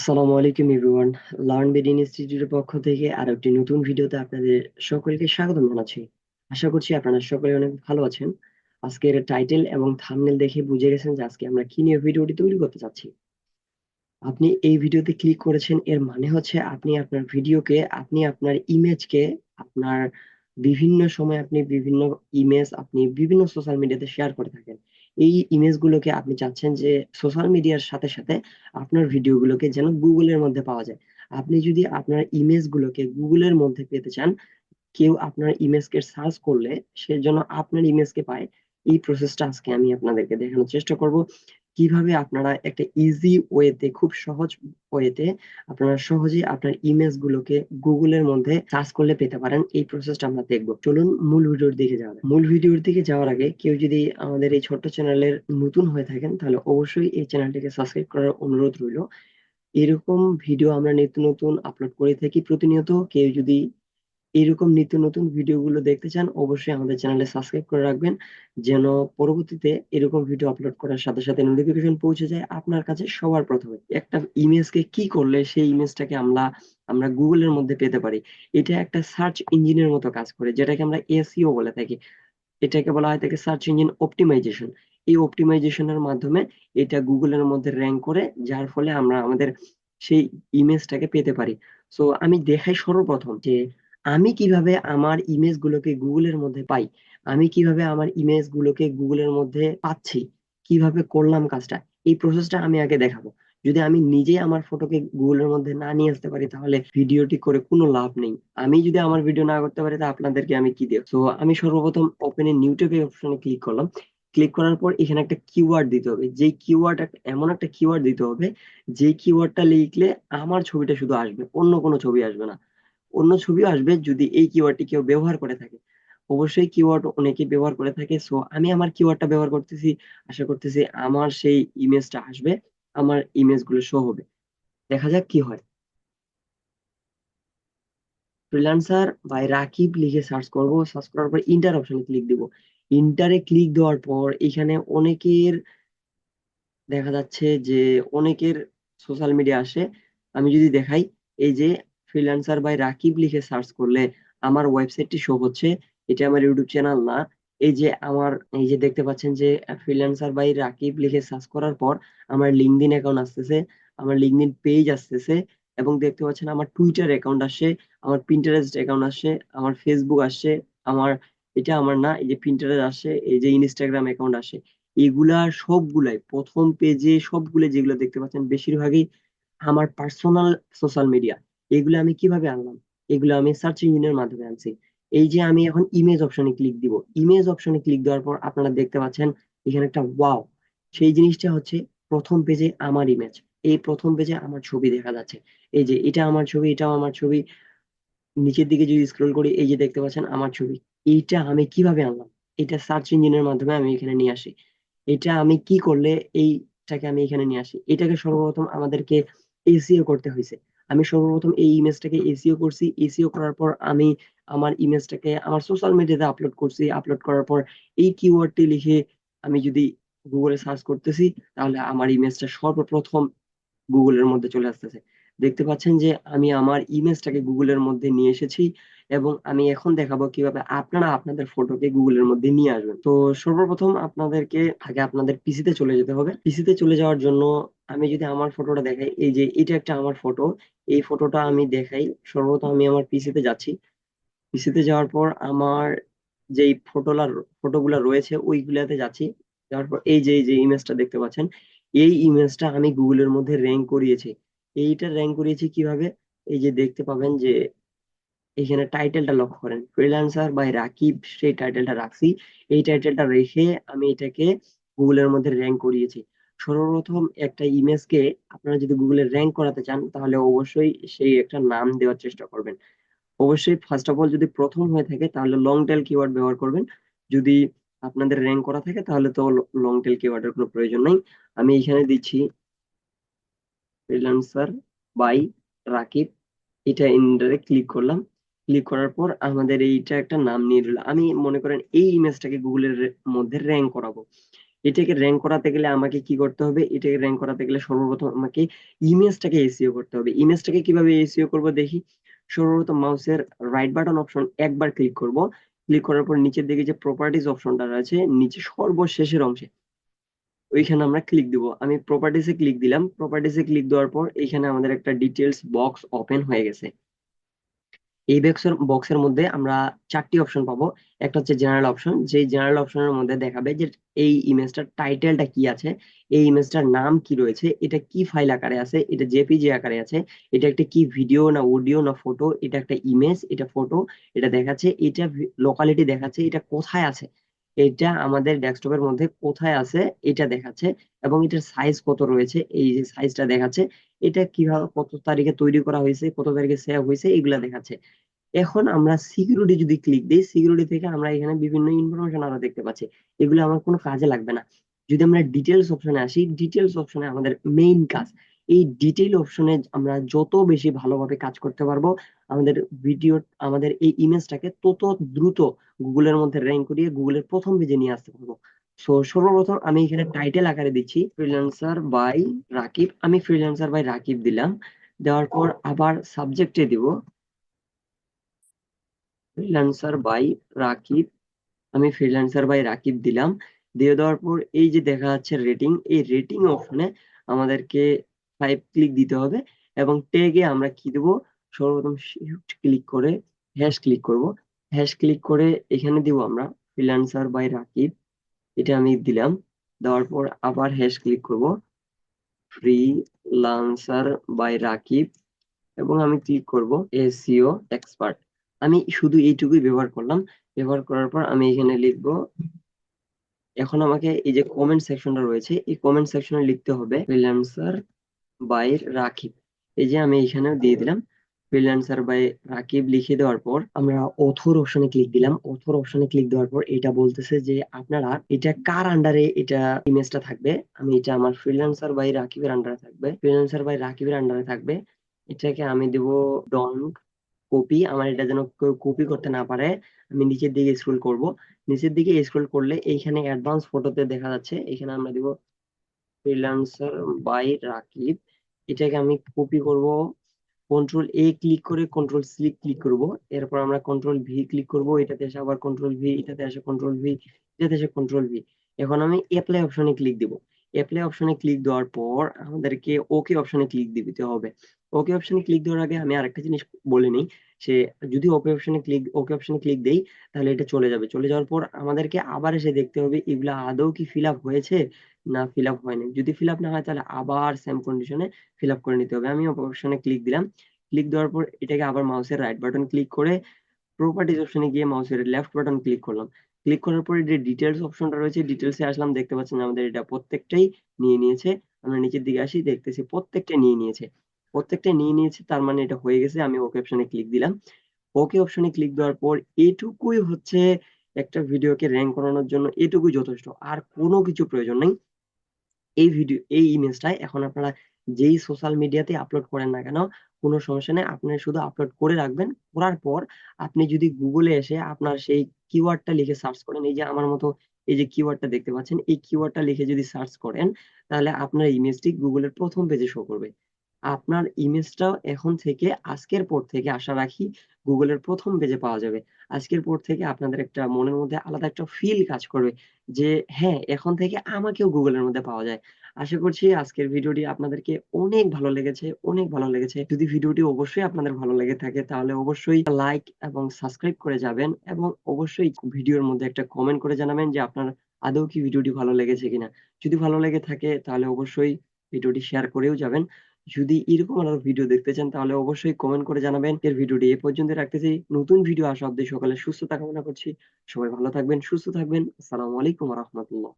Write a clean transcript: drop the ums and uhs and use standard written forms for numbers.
আসসালামু আলাইকুম everyone. Learn BD ইনস্টিটিউটের পক্ষ থেকে আরো একটি নতুন ভিডিওতে আপনাদের সকলকে স্বাগতম জানাচ্ছি। আশা করছি আপনারা সকলে অনেক ভালো আছেন। আজকের টাইটেল এবং থাম্বনেল দেখে বুঝে গেছেন যে আজকে আমরা কি নিয়ে ভিডিওটি তৈরি করতে চাচ্ছি। আপনি এই ভিডিওতে ক্লিক করেছেন, এর মানে হচ্ছে আপনি আপনার ভিডিওকে, আপনি আপনার ইমেজকে, আপনার বিভিন্ন সময় আপনি বিভিন্ন ইমেজ আপনি বিভিন্ন সোশ্যাল মিডিয়াতে শেয়ার করে থাকেন। এই ইমেজগুলোকে আপনি চাচ্ছেন যে সোশ্যাল মিডিয়ার সাথে সাথে আপনার ভিডিওগুলোকে যেন গুগলের মধ্যে পাওয়া যায়। আপনি যদি আপনার ইমেজগুলোকে গুগলের মধ্যে পেতে চান, কেউ আপনার ইমেজকে সার্চ করলে সে যেন আপনার ইমেজকে পায়, এই প্রসেসটা আজকে আমি আপনাদেরকে দেখানোর চেষ্টা করব। কিভাবে আপনারা একটা ইজি ওয়েতে, খুব সহজ ওয়েতে আপনারা সহজেই আপনার ইমেজ গুলোকে গুগলের মধ্যে সার্চ করলে পেতে পারেন, এই প্রসেসটা আমরা দেখবো। চলুন মূল ভিডিওর দিকে যাওয়া যাক। মূল ভিডিওর দিকে যাওয়ার আগে কেউ যদি আমাদের এই ছোট্ট চ্যানেলের নতুন হয়ে থাকেন তাহলে অবশ্যই এই চ্যানেলটিকে সাবস্ক্রাইব করার অনুরোধ রইল। এরকম ভিডিও আমরা নিত্য নতুন আপলোড করে থাকি প্রতিনিয়ত। কেউ যদি এরকম নিত্য নতুন ভিডিওগুলো দেখতে চান অবশ্যই আমাদের চ্যানেলে সাবস্ক্রাইব করে রাখবেন, যেন পরবর্তীতে এরকম ভিডিও আপলোড করার সাথে সাথে নোটিফিকেশন পৌঁছে যায় আপনার কাছে সবার প্রথমে। একটা ইমেজকে কি করলে সেই ইমেজটাকে আমরা আমরা গুগলের মধ্যে পেতে পারি, এটা একটা সার্চ ইঞ্জিনের মতো কাজ করে, যেটাকে আমরা এসইও বলে থাকি। এটাকে বলা হয় থাকে সার্চ ইঞ্জিন অপটিমাইজেশন। এই অপটিমাইজেশনের মাধ্যমে এটা গুগলের মধ্যে র্যাঙ্ক করে, যার ফলে আমরা আমাদের সেই ইমেজটাকে পেতে পারি। সো আমি দেখাই সর্বপ্রথম যে আমি কিভাবে আমার ইমেজ গুলোকে গুগলের মধ্যে পাই, আমি কিভাবে আমার ইমেজ গুলোকে গুগলের মধ্যে পাচ্ছি, কিভাবে করলাম কাজটা, এই প্রসেসটা আমি আগে দেখাবো। যদি আমি নিজেই আমার ফটোকে গুগলের মধ্যে না নিয়ে আসতে পারি তাহলে ভিডিওটি করে কোনো লাভ নেই। আমি যদি আমার ভিডিও না করতে পারি তা আপনাদেরকে আমি কি দেব। তো আমি সর্বপ্রথম ওপেন এ নিউ ট্যাবে অপশনে ক্লিক করলাম। ক্লিক করার পর এখানে একটা কিওয়ার্ড দিতে হবে, যেই কিওয়ার্ড, এমন একটা কিওয়ার্ড দিতে হবে যে কিওয়ার্ডটা লিখলে আমার ছবিটা শুধু আসবে, অন্য কোনো ছবি আসবে না। অন্য ছবিও আসবে যদি এই কিওয়ার্ডটি কেউ ব্যবহার করে থাকে। অবশ্যই কিওয়ার্ড অনেকেই ব্যবহার করে থাকে, সো আমি আমার কিওয়ার্ডটা ব্যবহার করতেছি। আশা করতেছি আমার সেই ইমেজটা আসবে, আমার ইমেজ গুলো শো হবে। দেখা যাক কি হয়। ফ্রিল্যান্সার বাই রাকিব লিখে সার্চ করব। সার্চ করার পর ইন্টার অপশনে ক্লিক দিব। ইন্টারে ক্লিক দেওয়ার পর এখানে অনেকের দেখা যাচ্ছে যে অনেকের সোশ্যাল মিডিয়া আসে। আমি যদি দেখাই, এই যে ফ্রিল্যান্সার বাই রাকিব লিখে সার্চ করলে আমার ওয়েবসাইটটি শো হচ্ছে। এটা আমার ইউটিউব চ্যানেল না। এই যে আমার, এই যে দেখতে পাচ্ছেন যে ফ্রিল্যান্সার বাই রাকিব লিখে সার্চ করার পর আমার লিঙ্কডইন অ্যাকাউন্ট আসতেছে, আমার লিঙ্কডইন পেজ আসতেছে, এবং দেখতে পাচ্ছেন আমার টুইটার অ্যাকাউন্ট আসে, আমার পিন্টারেস্ট অ্যাকাউন্ট আসে, আমার ফেসবুক আসে, আমার, এটা আমার না, এই যে পিন্টারেস্ট আসে, এই যে ইনস্টাগ্রাম অ্যাকাউন্ট আসে। এগুলা সবগুলাই প্রথম পেজে সবগুলো যেগুলো দেখতে পাচ্ছেন বেশিরভাগই আমার পার্সোনাল সোশ্যাল মিডিয়া। এগুলো আমি কিভাবে আনলাম, এগুলো আমি সার্চ ইঞ্জিনের মাধ্যমে আনছি। এই যে আমি এখন ইমেজ অপশনে ক্লিক দিব, ইমেজ অপশনে ক্লিক দেওয়ার পর আপনারা দেখতে পাচ্ছেন এখানে একটা ওয়াও, সেই জিনিসটা হচ্ছে প্রথম পেজে আমার ইমেজ। এই প্রথম পেজে আমার ছবি দেখা যাচ্ছে, এই যে এটা আমার ছবি, এটাও আমার ছবি। নিচের দিকে যদি স্ক্রল করি এই যে দেখতে পাচ্ছেন আমার ছবি। এইটা আমি কিভাবে আনলাম, এটা সার্চ ইঞ্জিনের মাধ্যমে আমি এখানে নিয়ে আসি। এটা আমি কি করলে এইটাকে আমি এখানে নিয়ে আসি, এটাকে সর্বপ্রথম আমাদেরকে এসইও করতে হয়েছে। আমি সর্বপ্রথম এই ইমেজটাকে এসইও করছি। এসইও করার পর আমি আমার ইমেজটাকে আমার সোশ্যাল মিডিয়াতে আপলোড করছি। আপলোড করার পর এই কিওয়ার্ডটি লিখে আমি যদি গুগলে সার্চ করতেছি তাহলে আমার ইমেজটা সর্বপ্রথম গুগলের মধ্যে চলে আসতেছে। দেখতে পাচ্ছেন যে আমি আমার ইমেজটাকে গুগলের মধ্যে নিয়ে এসেছি, এবং আমি এখন দেখাবো কিভাবে আপনারা আপনাদের ফটোকে গুগলের মধ্যে নিয়ে আসবেন। তো সর্বপ্রথম আপনাদেরকে আগে আপনাদের পিসিতে চলে যেতে হবে। পিসিতে চলে যাওয়ার জন্য আমি যদি আমার ফটোটা দেখাই, এই যে এটা একটা আমার ফটো, এই ফটোটা আমি দেখাই। সর্বপ্রথম আমি আমার পিসিতে যাচ্ছি। পিসিতে যাওয়ার পর আমার যেই ফটোগুলা রয়েছে ওইগুলাতে যাচ্ছি। যাওয়ার পর এই যে ইমেজটা দেখতে পাচ্ছেন, এই ইমেজটা আমি গুগলের মধ্যে র্যাঙ্ক করিয়েছি। এইটা র্যাঙ্ক করিয়েছি কিভাবে, এই যে দেখতে পাবেন যে এখানে টাইটেলটা লক্ষ্য করেন, ফ্রিল্যান্সার বাই রাকিব, সেই টাইটেলটা রাখছি। এই টাইটেলটা রেখে আমি এটাকে গুগলের মধ্যে র্যাঙ্ক করিয়েছি। সর্বপ্রথম একটা ইমেজকে আপনারা যদি গুগলে র্যাঙ্ক করাতে চান তাহলে অবশ্যই সেই একটা নাম দেওয়ার চেষ্টা করবেন। অবশ্যই ফার্স্ট অফ অল যদি প্রথম হয়ে থাকে তাহলে লং টেল কিওয়ার্ড ব্যবহার করবেন। যদি আপনাদের র্যাঙ্ক করা থাকে তাহলে তো লং টেল কিওয়ার্ডের কোনো প্রয়োজন নাই। আমি এখানে দিচ্ছি ফ্রিল্যান্সার বাই রাকিব, এটা ইন্টারে ক্লিক করলাম। ক্লিক করার পর আমাদের এইটা একটা নাম নিয়ে দিল। আমি মনে করেন এই ইমেজটাকে গুগলের মধ্যে র্যাঙ্ক করাবো। এটাকে র্যাঙ্ক করাতে গেলে আমাকে কি করতে হবে? এটাকে র্যাঙ্ক করাতে গেলে সর্বপ্রথম আমাকে ইমেজটাকে এসইও করতে হবে। ইমেজটাকে কিভাবে এসইও করব দেখি। সর্বপ্রথম মাউসের রাইট বাটন অপশন একবার ক্লিক করব। ক্লিক করার পর নিচের দিকে যে প্রপার্টিজ অপশনটা আছে নিচে সর্বশেষের অংশে ওইখানে আমরা ক্লিক দিব। আমি প্রপার্টিসে ক্লিক দিলাম। প্রপার্টিসে ক্লিক দেওয়ার পর এখানে আমাদের একটা ডিটেলস বক্স ওপেন হয়ে গেছে। এই বক্সের মধ্যে আমরা 4টি অপশন পাবো। একটা হচ্ছে জেনারেল অপশন, যেই জেনারেল অপশনের মধ্যে দেখাবে যে এই ইমেজটার টাইটেলটা কি আছে, এই ইমেজটার নাম কি রয়েছে, এটা কি ফাইল আকারে আছে, এটা জেপিজি আকারে আছে, এটা একটা কি ভিডিও না অডিও না ফটো, এটা একটা ইমেজ, এটা ফটো, এটা দেখাচ্ছে, এটা লোকালিটি দেখাচ্ছে, এটা কোথায় আছে, এটা আমাদের ডেস্কটপের মধ্যে কোথায় আছে এটা দেখাচ্ছে, এবং এটার সাইজ কত রয়েছে এই যে সাইজটা দেখাচ্ছে, এটা কিভাবে কত তারিখে তৈরি করা হয়েছে, কত তারিখে সেভ হয়েছে, এগুলা দেখাচ্ছে। এখন আমরা সিকিউরিটি যদি ক্লিক দিই, সিকিউরিটি থেকে আমরা এখানে বিভিন্ন ইনফরমেশন আরো দেখতে পাচ্ছি। এগুলো আমার কোনো কাজে লাগবে না। যদি আমরা ডিটেলস অপশনে আসি, ডিটেলস অপশনে আমাদের মেইন কাজ। এই ডিটেইল অপশনে আমরা যত বেশি ভালোভাবে কাজ করতে পারবো, আমাদের ভিডিও, আমাদের এই ইমেজটাকে তত দ্রুত গুগলের মধ্যে র্যাঙ্ক করিয়ে গুগলের প্রথম পেজে নিয়ে আসতে পারবো। সো সর্বপ্রথম আমি এখানে টাইটেল আকারে দিচ্ছি ফ্রিল্যান্সার বাই রাকিব। আমি ফ্রিল্যান্সার বাই রাকিব দিলাম। দেওয়ার পর আবার সাবজেক্টে দিব ফ্রিল্যান্সার বাই রাকিব। আমি ফ্রিল্যান্সার বাই রাকিব দিলাম। দিয়ে দেওয়ার পর এই যে দেখা যাচ্ছে রেটিং, এই রেটিং অপশনে আমাদেরকে 5 ক্লিক দিতে হবে। এবং ট্যাগে আমরা কি দেবো? সর্বপ্রথম শিফট ক্লিক করে হ্যাশ ক্লিক করব। হ্যাশ ক্লিক করে এখানে দিব আমরা ফ্রিল্যান্সার বাই রাকিব। এটা আমি দিলাম। দেওয়ার পর আবার হ্যাশ ক্লিক করব ফ্রিল্যান্সার বাই রাকিব, এবং আমি ক্লিক করব এসইও এক্সপার্ট। আমি শুধু এইটুকুই ব্যবহার করলাম। ব্যবহার করার পর আমি এখানে লিখবো, এখন আমাকে এই যে কমেন্ট সেকশনটা রয়েছে এই কমেন্ট সেকশনে লিখতে হবে ফ্রিল্যান্সার বাই রাকিব। এই যে আমি এখানে দিয়ে দিলাম ফ্রিল্যান্সার বাই রাকিব। লিখে দেওয়ার পর আমরা অথর অপশনে ক্লিক দিলাম। অথর অপশনে ক্লিক দেওয়ার পর এটা বলতেছে যে আপনারা এটা কার আন্ডারে এটা ইমেজটা থাকবে। আমি এটা আমার ফ্রিল্যান্সার বাই রাকিবের আন্ডারে থাকবে, ফ্রিল্যান্সার বাই রাকিবের আন্ডারে থাকবে। এটাকে আমি দেব ডন্ট কপি, আমার এটা যেন কেউ কপি করতে না পারে। আমি নিচের দিকে স্ক্রল করব। নিচের দিকে স্ক্রল করলে এইখানে অ্যাডভান্স ফটোতে দেখা যাচ্ছে, এখানে আমরা দিব ফ্রিল্যান্সার বাই রাকিব। এটাকে আমি কপি করব, কন্ট্রোল এ ক্লিক করে কন্ট্রোল সি ক্লিক করব। এরপর আমরা কন্ট্রোল ভি ক্লিক করব, এটাতে এসে আবার কন্ট্রোল ভি, এটাতে এসে কন্ট্রোল ভি, এটাতে এসে কন্ট্রোল ভি। এখন আমি অ্যাপ্লাই অপশনে ক্লিক দিব। অ্যাপ্লাই অপশনে ক্লিক দেওয়ার পর আমাদেরকে ওকে অপশনে ক্লিক দিতে হবে। ওকে অপশনে ক্লিক দেওয়ার আগে আমি আরেকটা জিনিস বলে নিই। সে যদি ওকে অপশনে ক্লিক দেই, তাহলে এটা চলে যাবে। চলে যাওয়ার পর আমাদেরকে আবার এসে দেখতে হবে এগুলা আদৌ কি ফিল আপ হয়েছে না ফিল আপ হয়নি। যদি ফিল আপ না হয় তাহলে আবার সেম কন্ডিশনে ফিল আপ করে নিতে হবে। আমি অপশনে ক্লিক দিলাম। ক্লিক দেওয়ার পর এটাকে আবার মাউসের রাইট বাটন ক্লিক করে প্রপার্টিজ অপশনে গিয়ে মাউসের লেফট বাটন ক্লিক করলাম। ক্লিক করার পরে যে ডিটেলস অপশনটা রয়েছে ডিটেলসে আসলাম, দেখতে পাচ্ছেন আমাদের এটা প্রত্যেকটাই নিয়ে নিয়েছে। আমরা নিচের দিকে আসি, দেখতেছি প্রত্যেকটা নিয়ে নিয়েছে। প্রত্যেকটা নিয়ে নিয়েছে, তার মানে এটা হয়ে গেছে। আমি ওকে অপশনে ক্লিক দিলাম। ওকে অপশনে ক্লিক দেওয়ার পর এটুকুই হচ্ছে একটা ভিডিওকে র্যাঙ্ক করানোর জন্য, এটুকুই যথেষ্ট, আর কোনো কিছু প্রয়োজন নেই। এই ইমেজটাই এখন আপনারা যেই সোশ্যাল মিডিয়াতে আপলোড করেন না কেন কোনো সমস্যা নেই, আপনি শুধু আপলোড করে রাখবেন। করার পর আপনি যদি গুগলে এসে আপনার সেই কিওয়ার্ডটা লিখে সার্চ করেন, এই যে আমার মতো এই যে কিওয়ার্ডটা দেখতে পাচ্ছেন, এই কিওয়ার্ডটা লিখে যদি সার্চ করেন, তাহলে আপনার ইমেজটি গুগলের প্রথম পেজে শো করবে। আপনার ইমেজটাও এখন থেকে আজকের পর থেকে আশা রাখি গুগলের প্রথম পেজে পাওয়া যাবে। আজকের পর থেকে আপনাদের একটা মনের মধ্যে আলাদা একটা ফিল কাজ করবে যে হ্যাঁ, এখন থেকে আমাকেও গুগলের মধ্যে পাওয়া যায়। আশা করছি আজকের ভিডিওটি আপনাদেরকে অনেক ভালো লেগেছে, অনেক ভালো লেগেছে। যদি ভিডিওটি অবশ্যই আপনাদের ভালো লেগে থাকে তাহলে অবশ্যই লাইক এবং সাবস্ক্রাইব করে যাবেন, এবং অবশ্যই ভিডিওর মধ্যে একটা কমেন্ট করে জানাবেন যে আপনার আদৌ কি ভিডিওটি ভালো লেগেছে কিনা। যদি ভালো লেগে থাকে তাহলে অবশ্যই ভিডিওটি শেয়ার করেও যাবেন। যদি এরকম আরো ভিডিও দেখতে চান তাহলে অবশ্যই কমেন্ট করে জানাবেন। এর ভিডিওটি এ পর্যন্ত রাখতেছি। নতুন ভিডিও আসা অব্দি সকলের সুস্থতা কামনা করছি। সবাই ভালো থাকবেন, সুস্থ থাকবেন। আসসালামু আলাইকুম ওয়া রাহমাতুল্লাহ।